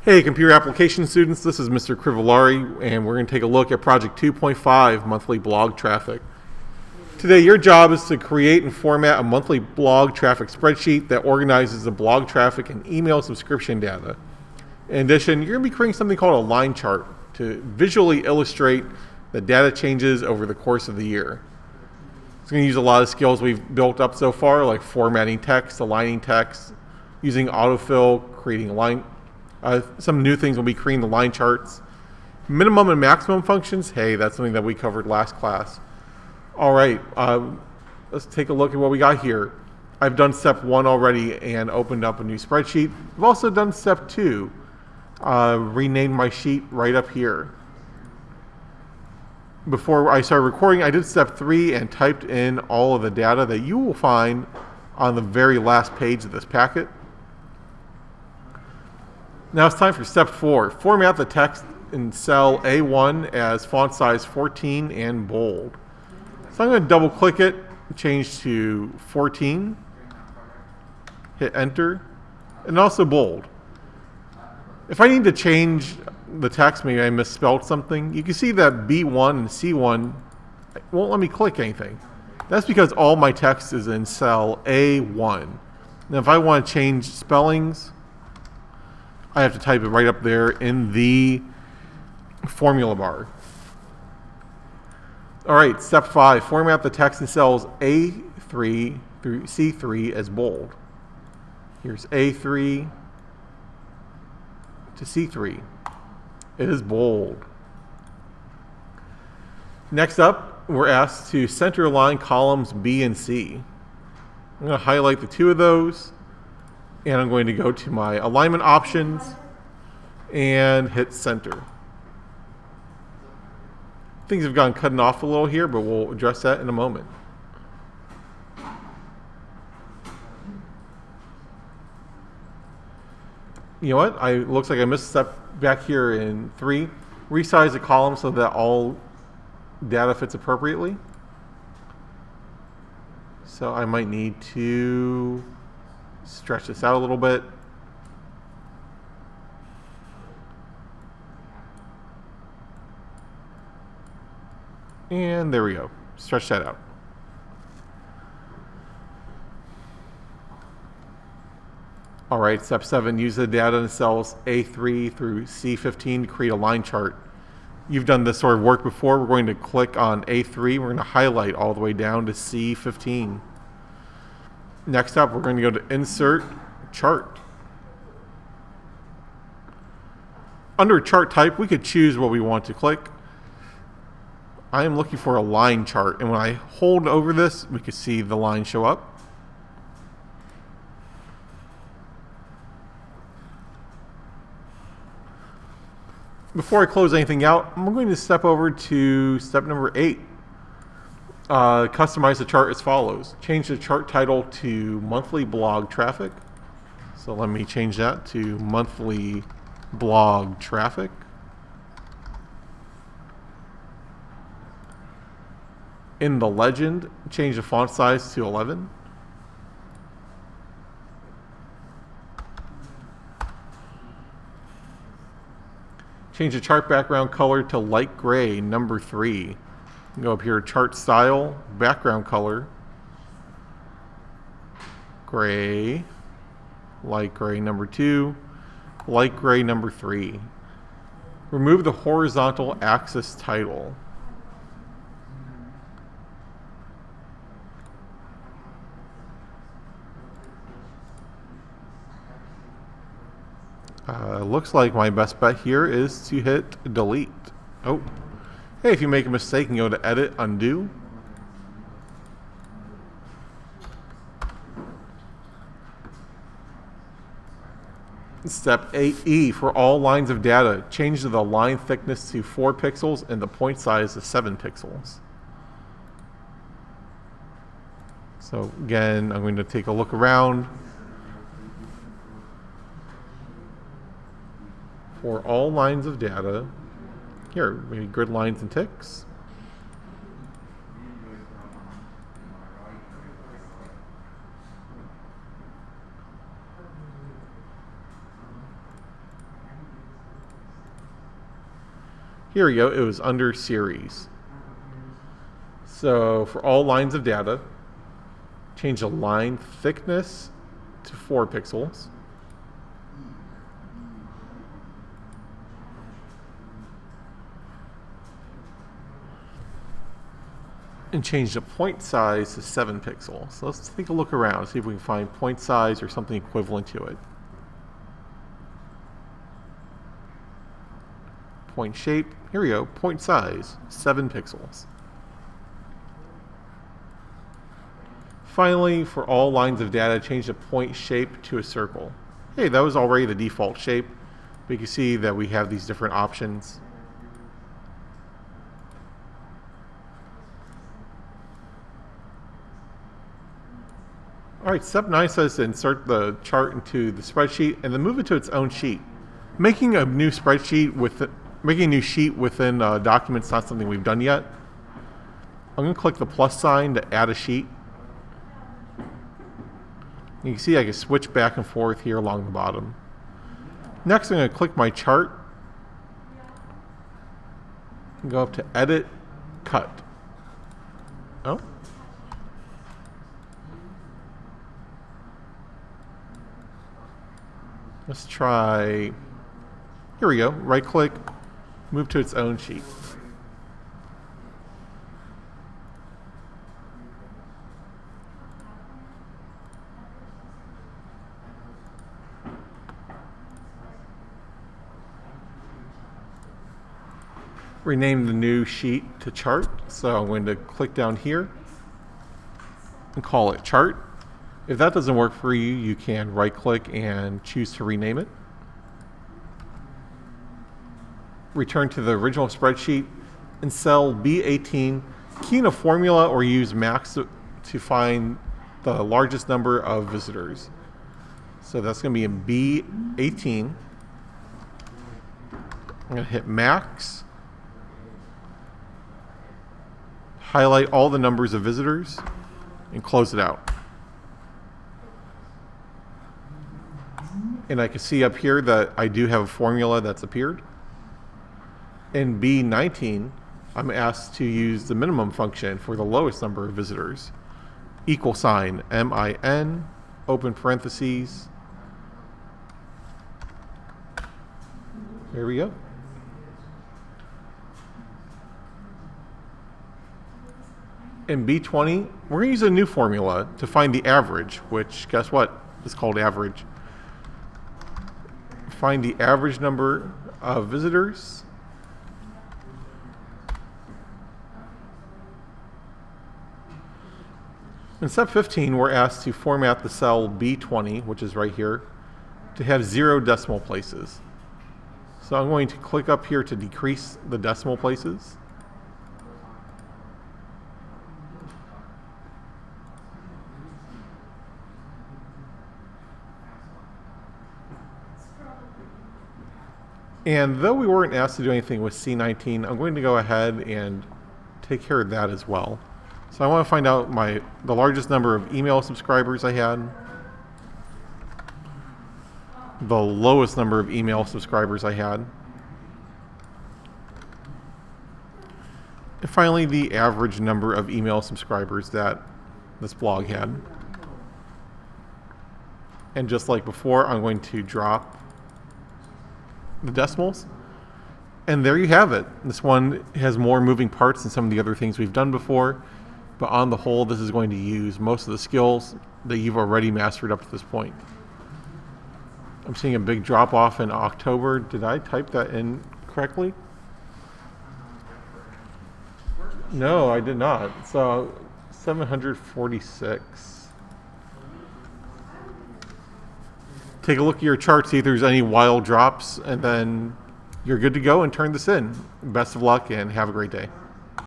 Hey, computer application students, this is Mr. Crivellari, and we're going to take a look at Project 2.5, Monthly Blog Traffic. Today, your job is to create and format a monthly blog traffic spreadsheet that organizes the blog traffic and email subscription data. In addition, you're going to be creating something called a line chart to visually illustrate the data changes over the course of the year. It's going to use a lot of skills we've built up so far, like formatting text, aligning text, using autofill, creating line. Some new things will be creating the line charts. Minimum and maximum functions, hey, that's something that we covered last class. All right, let's take a look at what we got here. I've done step 1 already and opened up a new spreadsheet. I've also done step 2, renamed my sheet right up here. Before I started recording, I did step 3 and typed in all of the data that you will find on the very last page of this packet. Now it's time for step 4. Format the text in cell A1 as font size 14 and bold. So I'm going to double click it, change to 14, hit enter, and also bold. If I need to change the text, maybe I misspelled something, you can see that B1 and C1 won't let me click anything. That's because all my text is in cell A1. Now if I want to change spellings, I have to type it right up there in the formula bar. All right, step 5, format the text in cells A3 through C3 as bold. Here's A3 to C3. It is bold. Next up, we're asked to center align columns B and C. I'm going to highlight the 2 of those, and I'm going to go to my alignment options and hit center. Things have gone cutting off a little here, but we'll address that in a moment. You know what? Looks like I missed a step back here in 3. Resize the column so that all data fits appropriately. So I might need to stretch this out a little bit. And there we go. Stretch that out. All right, step 7, use the data in cells A3 through C15 to create a line chart. You've done this sort of work before. We're going to click on A3. We're going to highlight all the way down to C15. Next up, we're going to go to Insert Chart. Under chart type, we could choose what we want to click. I am looking for a line chart, and when I hold over this, we can see the line show up. Before I close anything out, I'm going to step over to step number 8. Customize the chart as follows. Change the chart title to Monthly Blog Traffic. So let me change that to Monthly Blog Traffic. In the legend, change the font size to 11. Change the chart background color to light gray, number 3. Go up here, chart style, background color, gray, light gray, number 2, light gray, number 3. Remove the horizontal axis title. Looks like my best bet here is to hit delete. Oh, hey, if you make a mistake, you can go to edit, undo. Step 8E, for all lines of data, change the line thickness to 4 pixels and the point size to 7 pixels. So again, I'm going to take a look around. For all lines of data, here, maybe grid lines and ticks. Here we go. It was under series. So for all lines of data, change the line thickness to 4 pixels. And change the point size to 7 pixels. So let's take a look around, see if we can find point size or something equivalent to it. Point shape, here we go, point size, 7 pixels. Finally, for all lines of data, change the point shape to a circle. Hey, that was already the default shape, but you can see that we have these different options. All right, step 9 says to insert the chart into the spreadsheet and then move it to its own sheet. Making a new sheet within a document is not something we've done yet. I'm going to click the plus sign to add a sheet. You can see I can switch back and forth here along the bottom. Next, I'm going to click my chart and go up to Edit, Cut. Oh. Let's try, here we go, right click, move to its own sheet. Rename the new sheet to chart. So I'm going to click down here and call it chart. If that doesn't work for you, you can right click and choose to rename it. Return to the original spreadsheet. In cell B18, key in a formula or use max to find the largest number of visitors. So that's going to be in B18. I'm going to hit max. Highlight all the numbers of visitors and close it out. And I can see up here that I do have a formula that's appeared. In B19, I'm asked to use the minimum function for the lowest number of visitors. Equal sign, MIN, open parentheses. There we go. In B20, we're going to use a new formula to find the average, which, guess what, is called average. Find the average number of visitors. In step 15, we're asked to format the cell B20, which is right here, to have 0 decimal places. So I'm going to click up here to decrease the decimal places. And though we weren't asked to do anything with C19, I'm going to go ahead and take care of that as well. So I want to find out the largest number of email subscribers I had, the lowest number of email subscribers I had, and finally the average number of email subscribers that this blog had. And just like before, I'm going to drop the decimals, and there you have it. This one has more moving parts than some of the other things we've done before, but on the whole, this is going to use most of the skills that you've already mastered up to this point. I'm seeing a big drop off in October. Did I type that in correctly? No, I did not. So 746. Take a look at your chart, see if there's any wild drops, and then you're good to go and turn this in. Best of luck and have a great day.